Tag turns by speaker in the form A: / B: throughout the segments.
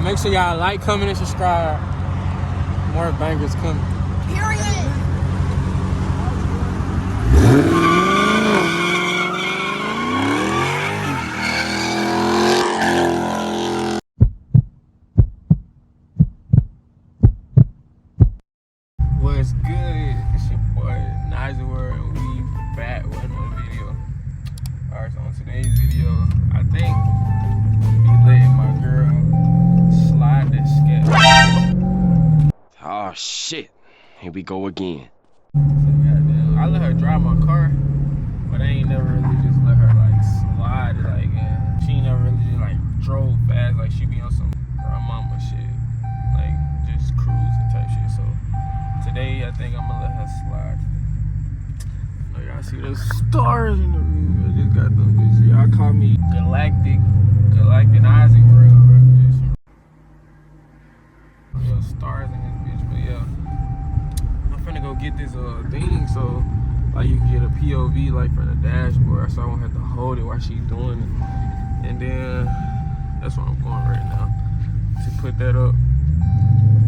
A: Make sure y'all like, comment, and subscribe. More bangers coming.
B: Period.
A: What's good? It's your boy Nizer, and we back with another video. Alright, so on today's video, I think be letting my girl slide this Scat.
C: Oh shit, here we go again.
A: So goddamn, I let her drive my car, but I ain't never really just let her like slide it, like, and she ain't never really just like drove fast, like she be on some grandmama shit, like just cruising type shit. So today I think I'm gonna let her slide. Oh, y'all see those stars in the room? I just got them bitches. Y'all call me galacticizing world, bro. Little stars in this bitch, but yeah. I'm finna go get this thing so like you can get a POV like from the dashboard, so I won't have to hold it while she's doing it. And then that's what I'm going right now, to put that up.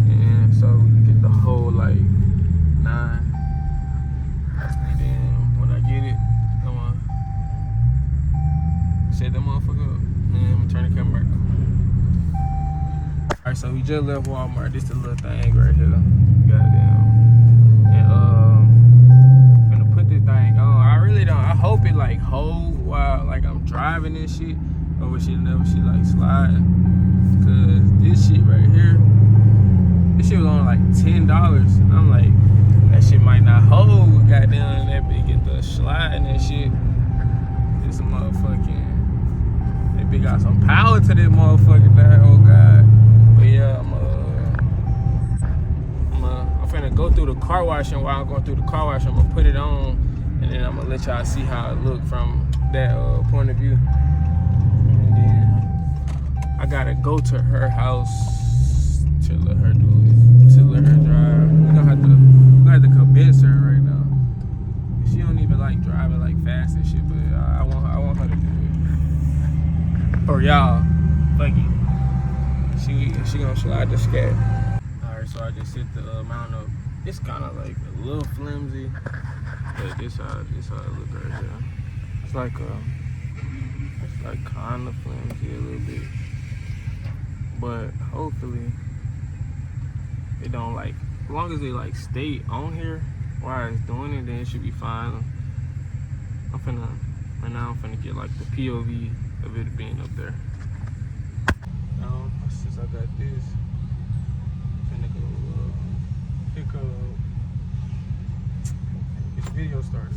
A: And so we can get the whole like 9. And then when I get it, I'm gonna set that motherfucker up. And then I'm gonna turn the camera back on. Alright, so we just left Walmart. This is the little thing right here. Goddamn. And gonna put this thing on. I really don't. I hope it like hold while like I'm driving this shit, or she like sliding. Cause this shit right here, this shit was only like $10. I'm like, that shit might not hold. Goddamn, that bitch get the sliding and shit. This motherfucking, that bitch got some power to this motherfucking thing. Oh god. But yeah, I'm finna go through the car wash, and while I'm going through the car wash, I'm gonna put it on, and then I'm gonna let y'all see how it look from that point of view. And then I gotta go to her house to let her do it, to let her drive. We're gonna have to convince her right now. She don't even like driving like fast and shit, but I want her to do it. For y'all, fuck it. She gonna slide the Scat. Alright, so I just set the amount of. It's kind of like a little flimsy, but this how it look right here. It's like kind of flimsy a little bit, but hopefully it don't like. As long as it like stay on here while it's doing it, then it should be fine. Right now I'm finna get like the POV of it being up there. Now, since I got this, I'm finna go pick up, get the video started.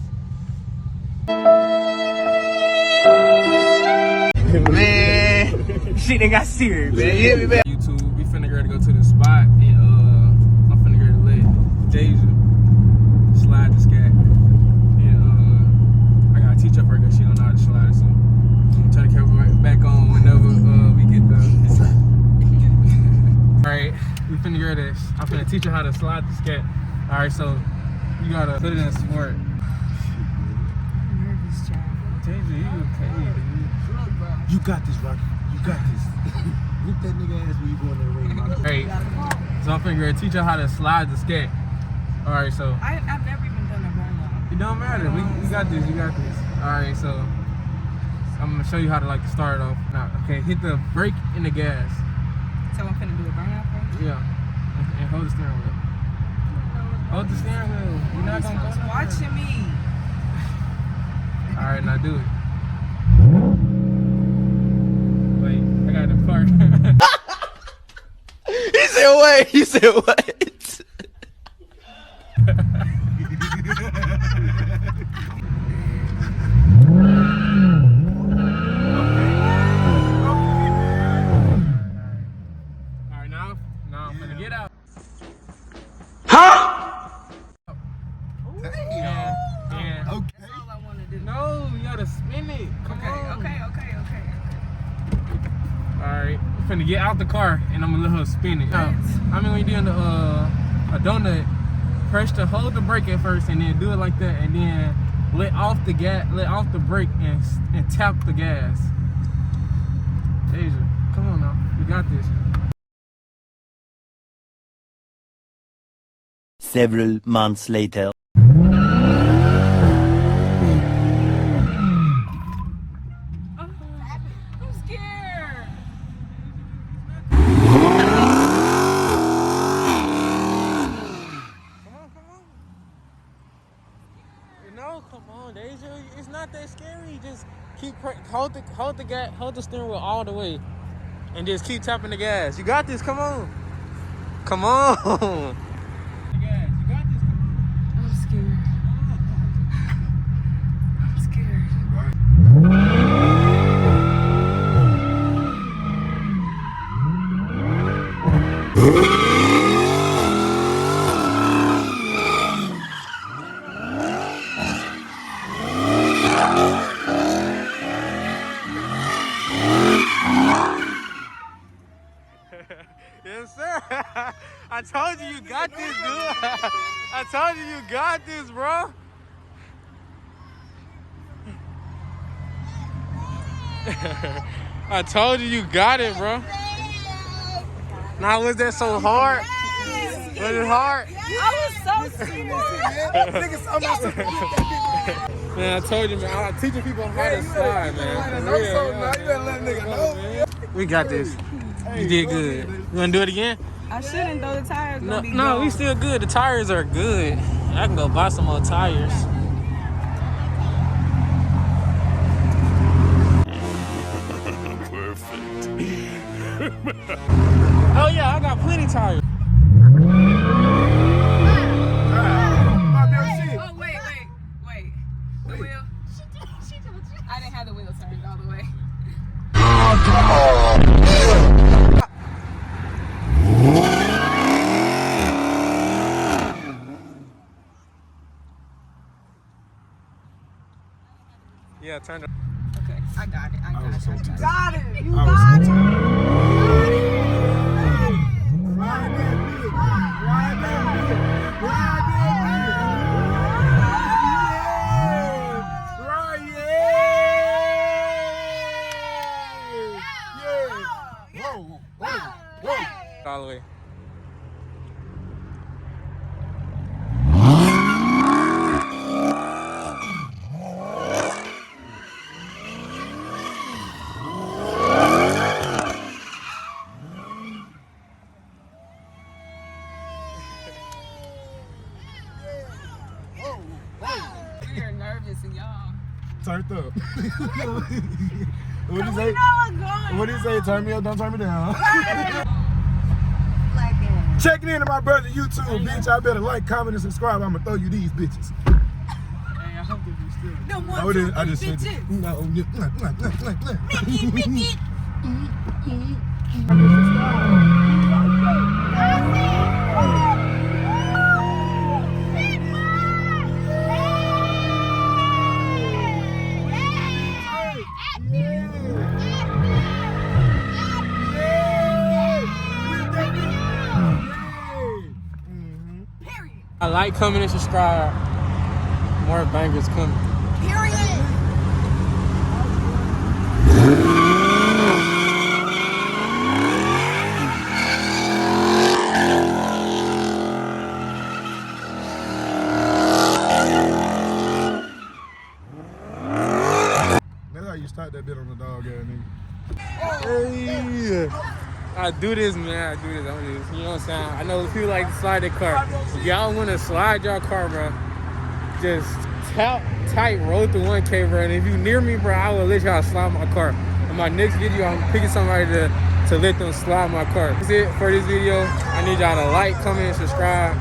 D: Man, shit done got serious, man. You hear me, man?
A: YouTube, we finna go to the spot, and I'm finna go to let Deja slide the Scat. And I gotta teach her because she don't know how to slide it, so I'm turn the camera back on whenever we get done. Alright, we finna go this. I'm finna teach her how to slide the Scat. Alright, so you gotta put it in sport.
B: Nervous, child.
A: Deja, you okay, dude?
D: You got this, Rocky. You got this. Whoop that nigga ass when you go in the ring, Rocky.
A: Alright, so I'm finna go teach her how to slide the Scat. Alright, so
B: I've never even done a burnout.
A: it don't matter. We got this. You got this. Alright, so I'm gonna show you how to like start it off. Now, okay, hit the brake and the gas.
B: So I'm finna do a burnout first?
A: Yeah, and hold the steering wheel. Hold the steering wheel. You're not gonna go nowhere.
B: Watching me.
A: All right, now do it. Wait, I got the part.
C: He said what? He said what?
A: Alright, now I'm gonna get out.
C: Huh?
A: Yeah.
D: Okay.
B: That's all I wanna do.
A: No, you gotta spin it. Come on.
B: Okay.
A: Alright, I'm finna get out the car and I'm gonna let her spin it. Now, I mean, when you're doing a donut, hold the brake at first and then do it like that, and then let off the brake and tap the gas. Deja, come on now, you got this.
E: Several months later.
B: I'm scared.
A: No, come on, Deja. It's not that scary. Just keep hold the steering wheel all the way, and just keep tapping the gas. You got this. Come on. Come on. The gas. You got this.
B: I'm scared. I'm scared.
A: Yes, sir. I told you got this, dude. I told you got this, bro. I told you got it, bro. Now, was that so hard? Was it hard?
B: I was so scared.
A: Man, I told you, man. I'm teaching people how to slide, man. We got this. You did good. You wanna do it again?
B: I shouldn't, though. The tires gonna be
A: No, we
B: gone.
A: still good. The tires are good. I can go buy some more tires.
C: Perfect.
A: Oh yeah, I got plenty tires.
B: Oh, wait. The wheel. I didn't have the wheel turned all the way.
A: Yeah, turn it.
B: Okay, I got it. I got it.
D: Got
B: it.
D: You got it.
A: All the way.
B: We are nervous and y'all.
D: Turned up. What do you
B: We
D: say?
B: know what's going
D: What do you say? Turn me up, don't turn me down.
B: like it.
D: Checking in to my brother YouTube, bitch. I better like, comment, and subscribe. I'ma throw you these bitches.
B: No more
D: Oh, I just said it. No,
B: Mickey.
A: I like, comment, and subscribe. More bangers coming.
D: That's how you start that bit on the dog, nigga.
A: Hey. I do this, man. I do this. You know what I'm saying? I know people like to slide their car. If y'all want to slide your car, bro, just tap tight road to 1K, bro. And if you near me, bro, I will let y'all slide my car. In my next video, I'm picking somebody to let them slide my car. That's it for this video. I need y'all to like, comment, and subscribe,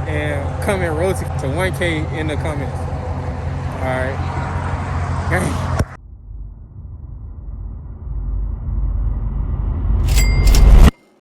A: and comment road to 1K in the comments. All right.